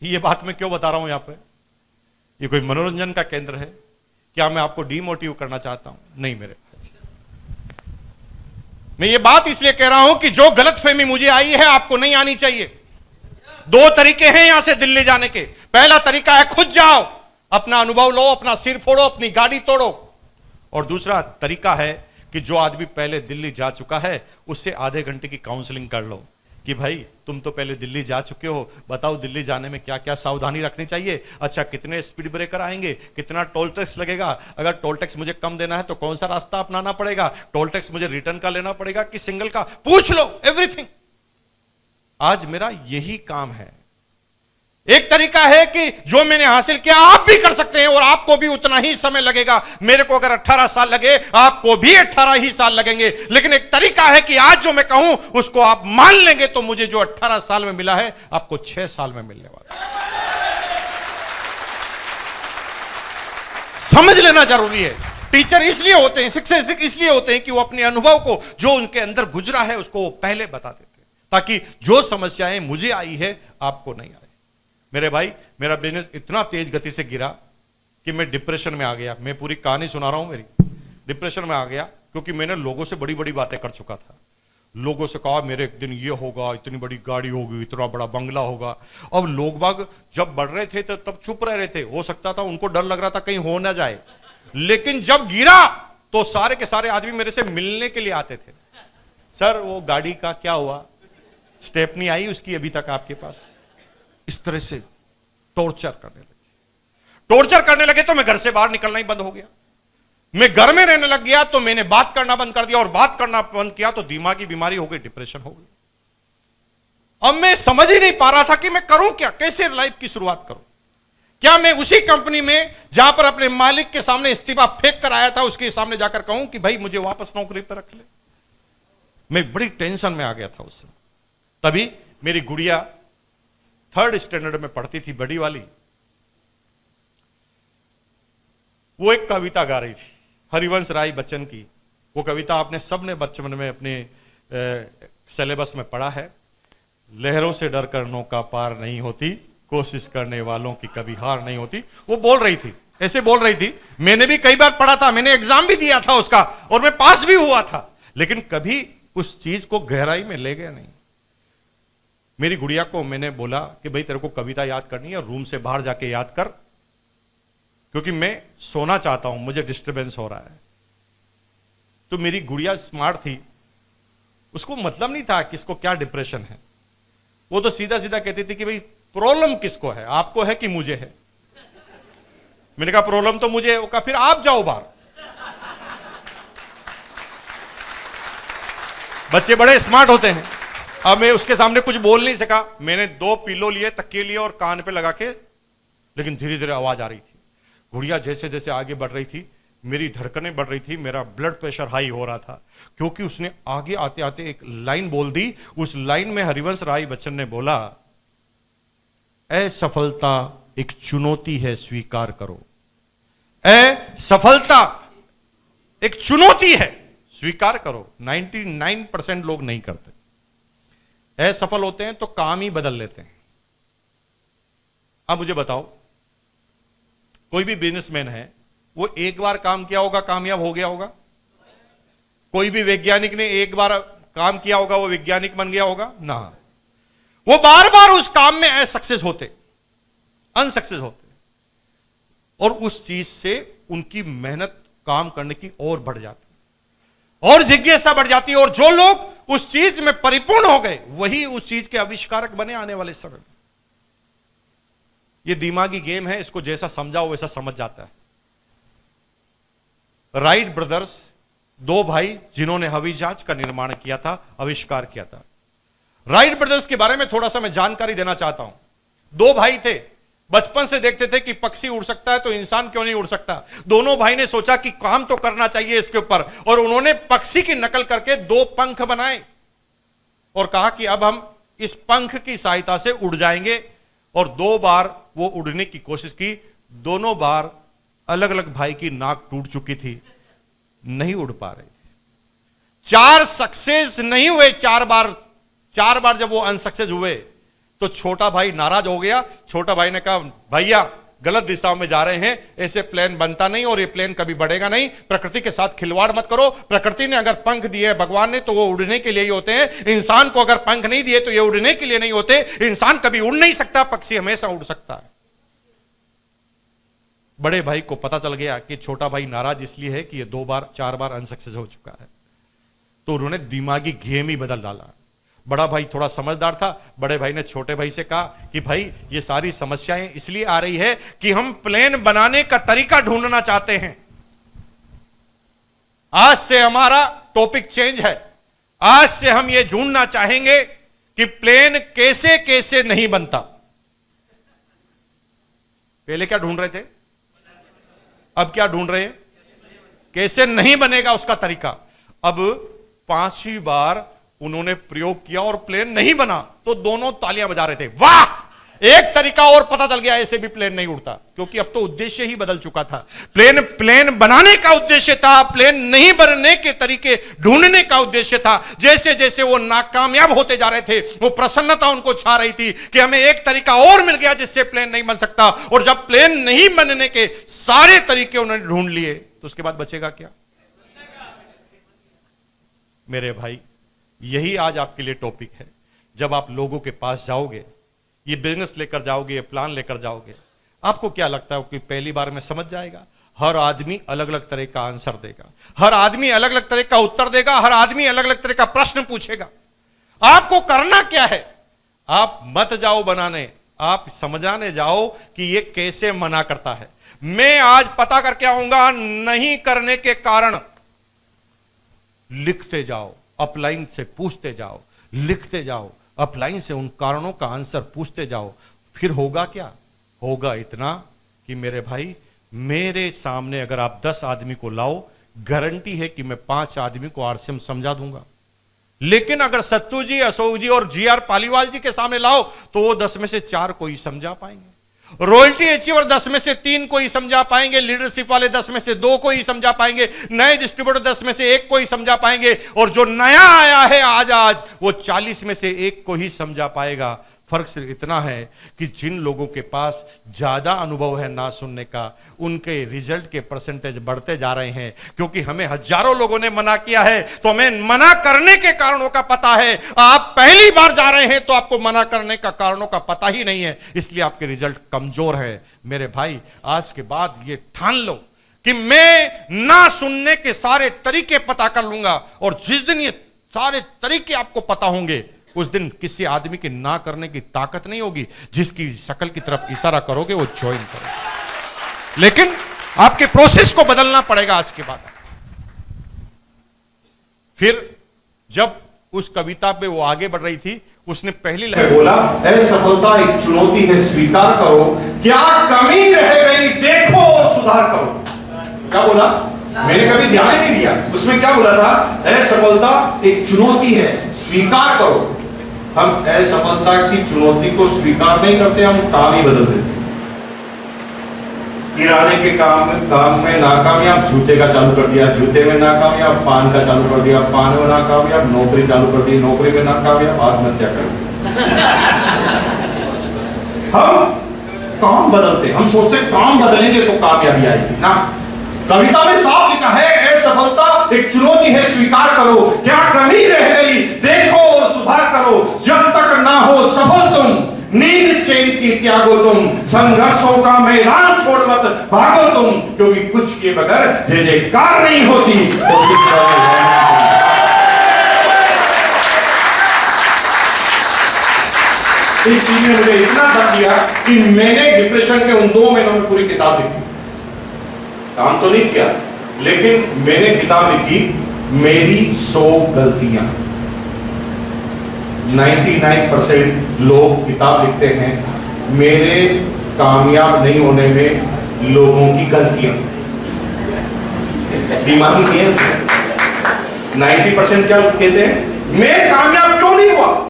ये बात मैं क्यों बता रहा हूं यहां पे? ये कोई मनोरंजन का केंद्र है? क्या मैं आपको डिमोटिव करना चाहता हूं? नहीं मेरे भाई, मैं ये बात इसलिए कह रहा हूं कि जो गलतफहमी मुझे आई है आपको नहीं आनी चाहिए। दो तरीके हैं यहां से दिल्ली जाने के। पहला तरीका है खुद जाओ, अपना अनुभव लो, अपना सिर फोड़ो, अपनी गाड़ी तोड़ो। और दूसरा तरीका है कि जो आदमी पहले दिल्ली जा चुका है उससे आधे घंटे की काउंसलिंग कर लो कि भाई तुम तो पहले दिल्ली जा चुके हो, बताओ दिल्ली जाने में क्या क्या सावधानी रखनी चाहिए। अच्छा, कितने स्पीड ब्रेकर आएंगे, कितना टोल टैक्स लगेगा, अगर टोल टैक्स मुझे कम देना है तो कौन सा रास्ता अपनाना पड़ेगा, टोल टैक्स मुझे रिटर्न का लेना पड़ेगा कि सिंगल का, पूछ लो एवरीथिंग। आज मेरा यही काम है। एक तरीका है कि जो मैंने हासिल किया आप भी कर सकते हैं और आपको भी उतना ही समय लगेगा। मेरे को अगर 18 साल लगे आपको भी 18 ही साल लगेंगे। लेकिन एक तरीका है कि आज जो मैं कहूं उसको आप मान लेंगे तो मुझे जो 18 साल में मिला है आपको 6 साल में मिलने वाला है। समझ लेना जरूरी है। टीचर इसलिए होते हैं, शिक्षक इसलिए होते हैं कि वो अपने अनुभव को, जो उनके अंदर गुजरा है, उसको वो पहले बता देते हैं ताकि जो समस्याएं मुझे आई है आपको नहीं आए। मेरे भाई, मेरा बिजनेस इतना तेज गति से गिरा कि मैं डिप्रेशन में आ गया। मैं पूरी कहानी सुना रहा हूं मेरी। डिप्रेशन में आ गया क्योंकि मैंने लोगों से बड़ी बड़ी बातें कर चुका था। लोगों से कहा मेरे एक दिन ये होगा, इतनी बड़ी गाड़ी होगी, इतना बड़ा बंगला होगा। अब लोग बाग जब बढ़ रहे थे तो तब चुप रह रहे थे। हो सकता था उनको डर लग रहा था कहीं हो ना जाए। लेकिन जब गिरा तो सारे के सारे आदमी मेरे से मिलने के लिए आते थे। सर वो गाड़ी का क्या हुआ, स्टेपनी आई उसकी अभी तक आपके पास? इस तरह से टॉर्चर करने लगे तो मैं घर से बाहर निकलना ही बंद हो गया। मैं घर में रहने लग गया तो मैंने बात करना बंद कर दिया, और बात करना बंद किया तो दिमागी बीमारी हो गई, डिप्रेशन हो गई। अब मैं समझ ही नहीं पा रहा था कि मैं करूं क्या, कैसे लाइफ की शुरुआत करूं। क्या मैं उसी कंपनी में जहां पर अपने मालिक के सामने इस्तीफा फेंक कर आया था उसके सामने जाकर कहूं कि भाई मुझे वापस नौकरी पर रख ले? मैं बड़ी टेंशन में आ गया था उससे। तभी मेरी गुड़िया 3rd स्टैंडर्ड में पढ़ती थी, बड़ी वाली। वो एक कविता गा रही थी हरिवंश राय बच्चन की। वो कविता आपने सबने बचपन में अपने सिलेबस में पढ़ा है। लहरों से डर कर नौका पार नहीं होती, कोशिश करने वालों की कभी हार नहीं होती। वो बोल रही थी, ऐसे बोल रही थी। मैंने भी कई बार पढ़ा था, मैंने एग्जाम भी दिया था उसका और मैं पास भी हुआ था, लेकिन कभी उस चीज को गहराई में ले गया नहीं। मेरी गुड़िया को मैंने बोला कि भाई तेरे को कविता याद करनी है, रूम से बाहर जाके याद कर, क्योंकि मैं सोना चाहता हूं, मुझे डिस्टरबेंस हो रहा है। तो मेरी गुड़िया स्मार्ट थी, उसको मतलब नहीं था किसको क्या डिप्रेशन है। वो तो सीधा सीधा कहती थी कि भाई प्रॉब्लम किसको है, आपको है कि मुझे है? मैंने कहा प्रॉब्लम तो मुझे है। वो कहा फिर आप जाओ बाहर। बच्चे बड़े स्मार्ट होते हैं। अब मैं उसके सामने कुछ बोल नहीं सका। मैंने 2 पिलो लिए, तकिए लिए और कान पे लगा के, लेकिन धीरे धीरे आवाज आ रही थी। गुड़िया जैसे जैसे आगे बढ़ रही थी मेरी धड़कनें बढ़ रही थी, मेरा ब्लड प्रेशर हाई हो रहा था, क्योंकि उसने आगे आते आते एक लाइन बोल दी। उस लाइन में हरिवंश राय बच्चन ने बोला, असफलता एक चुनौती है, स्वीकार करो। असफलता एक चुनौती है, स्वीकार करो। 99% लोग नहीं करते। असफल होते हैं तो काम ही बदल लेते हैं। अब मुझे बताओ, कोई भी बिजनेसमैन है, वो एक बार काम किया होगा कामयाब हो गया होगा? कोई भी वैज्ञानिक ने एक बार काम किया होगा वो वैज्ञानिक बन गया होगा ना? वो बार बार उस काम में असक्सेस होते, अनसक्सेस होते, और उस चीज से उनकी मेहनत काम करने की और बढ़ जाती और जिज्ञासा बढ़ जाती है। और जो लोग उस चीज में परिपूर्ण हो गए वही उस चीज के आविष्कारक बने आने वाले समय में। ये दिमागी गेम है, इसको जैसा समझाओ वैसा समझ जाता है। राइट ब्रदर्स 2 भाई जिन्होंने हवाई जहाज का निर्माण किया था, आविष्कार किया था। राइट ब्रदर्स के बारे में थोड़ा सा मैं जानकारी देना चाहता हूं। 2 भाई थे, बचपन से देखते थे कि पक्षी उड़ सकता है तो इंसान क्यों नहीं उड़ सकता। दोनों भाई ने सोचा कि काम तो करना चाहिए इसके ऊपर, और उन्होंने पक्षी की नकल करके 2 पंख बनाए और कहा कि अब हम इस पंख की सहायता से उड़ जाएंगे। और 2 बार वो उड़ने की कोशिश की, दोनों बार अलग अलग भाई की नाक टूट चुकी थी, नहीं उड़ पा रहे थे। 4 सक्सेस नहीं हुए, 4 बार जब वो अनसक्सेस हुए तो छोटा भाई नाराज हो गया। छोटा भाई ने कहा भैया गलत दिशाओं में जा रहे हैं, ऐसे प्लेन बनता नहीं और ये प्लेन कभी बढ़ेगा नहीं, प्रकृति के साथ खिलवाड़ मत करो। प्रकृति ने अगर पंख दिए भगवान ने तो वो उड़ने के लिए ही होते हैं, इंसान को अगर पंख नहीं दिए तो ये उड़ने के लिए नहीं होते। इंसान कभी उड़ नहीं सकता, पक्षी हमेशा उड़ सकता है। बड़े भाई को पता चल गया कि छोटा भाई नाराज इसलिए है कि ये 2 बार 4 बार अनसक्सेस हो चुका है, तो उन्होंने दिमागी गेम ही बदल डाला। बड़ा भाई थोड़ा समझदार था, बड़े भाई ने छोटे भाई से कहा कि भाई ये सारी समस्याएं इसलिए आ रही है कि हम प्लेन बनाने का तरीका ढूंढना चाहते हैं। आज से हमारा टॉपिक चेंज है, आज से हम ये ढूंढना चाहेंगे कि प्लेन कैसे कैसे नहीं बनता। पहले क्या ढूंढ रहे थे, अब क्या ढूंढ रहे हैं, कैसे नहीं बनेगा उसका तरीका। अब 5वीं बार उन्होंने प्रयोग किया और प्लेन नहीं बना तो दोनों तालियां बजा रहे थे, वाह एक तरीका और पता चल गया, ऐसे भी प्लेन नहीं उड़ता। क्योंकि अब तो उद्देश्य ही बदल चुका था। प्लेन बनाने का उद्देश्य था, प्लेन नहीं बनने के तरीके ढूंढने का उद्देश्य था। जैसे जैसे वो नाकामयाब होते जा रहे थे, वो प्रसन्नता उनको छा रही थी कि हमें एक तरीका और मिल गया जिससे प्लेन नहीं बन सकता। और जब प्लेन नहीं बनने के सारे तरीके उन्होंने ढूंढ लिए तो उसके बाद बचेगा क्या। मेरे भाई, यही आज आपके लिए टॉपिक है। जब आप लोगों के पास जाओगे, ये बिजनेस लेकर जाओगे, ये प्लान लेकर जाओगे, आपको क्या लगता है कि पहली बार में समझ जाएगा? हर आदमी अलग अलग तरह का आंसर देगा, हर आदमी अलग अलग तरह का उत्तर देगा, हर आदमी अलग अलग तरह का प्रश्न पूछेगा। आपको करना क्या है? आप मत जाओ बनाने, आप समझाने जाओ कि ये कैसे मना करता है। मैं आज पता करके आऊंगा नहीं करने के कारण। लिखते जाओ, अपलाइन से पूछते जाओ, लिखते जाओ, अपलाइन से उन कारणों का आंसर पूछते जाओ। फिर होगा क्या? होगा इतना कि मेरे भाई, मेरे सामने अगर आप 10 आदमी को लाओ, गारंटी है कि मैं 5 आदमी को आरसीएम समझा दूंगा। लेकिन अगर सत्तू जी, अशोक जी और जीआर पालीवाल जी के सामने लाओ तो वो 10 में से 4 को ही समझा पाएंगे। रॉयल्टी अचीवर 10 में से 3 को ही समझा पाएंगे, लीडरशिप वाले 10 में से 2 को ही समझा पाएंगे, नए डिस्ट्रीब्यूटर 10 में से 1 को ही समझा पाएंगे, और जो नया आया है आज वो 40 में से 1 को ही समझा पाएगा। फर्क सिर्फ इतना है कि जिन लोगों के पास ज्यादा अनुभव है ना सुनने का, उनके रिजल्ट के परसेंटेज बढ़ते जा रहे हैं। क्योंकि हमें हजारों लोगों ने मना किया है तो हमें मना करने के कारणों का पता है। आप पहली बार जा रहे हैं तो आपको मना करने का कारणों का पता ही नहीं है, इसलिए आपके रिजल्ट कमजोर है। मेरे भाई, आज के बाद ये ठान लो कि मैं ना सुनने के सारे तरीके पता कर लूंगा, और जिस दिन ये सारे तरीके आपको पता होंगे उस दिन किसी आदमी की ना करने की ताकत नहीं होगी। जिसकी शक्ल की तरफ इशारा करोगे वो ज्वाइन करोगे। लेकिन आपके प्रोसेस को बदलना पड़ेगा आज के बाद। फिर जब उस कविता पे वो आगे बढ़ रही थी, उसने पहली लाइन बोला, असफलता एक चुनौती है स्वीकार करो, क्या कमी रह गई देखो और सुधार करो। क्या बोला? मैंने कभी ध्यान ही नहीं दिया। उसमें क्या बोला था? असफलता एक चुनौती है स्वीकार करो। हम असफलता की चुनौती को स्वीकार नहीं करते, हम काम ही बदल देते। किराने के काम में नाकामयाब, जूते का चालू कर दिया, जूते में नाकामयाब, पान का चालू कर दिया, पान में नाकामयाब, नौकरी चालू कर दी, नौकरी में नाकामयाब, आत्महत्या कर दी। हम काम बदलते, हम सोचते काम बदलेंगे तो कामयाबी आएगी ना। कविता में साफ लिखा है, असफलता एक चुनौती है स्वीकार करो, क्या कमी रह गई देखो और सुधार करो। जब तक ना हो सफल तुम, नींद चैन की त्यागो तुम, संघर्षों का मैदान छोड़ मत भागो तुम, क्योंकि कुछ के बगैर जय जयकार नहीं होती। इस चीज ने मुझे इतना दर्द दिया कि मैंने डिप्रेशन के उन 2 महीनों में पूरी किताब लिखी। काम तो नहीं किया, लेकिन मैंने किताब लिखी, मेरी 100 गलतियां। 99% लोग किताब लिखते हैं मेरे कामयाब नहीं होने में लोगों की गलतियां। दिमागी खेल। 90% क्या कहते हैं? मैं कामयाब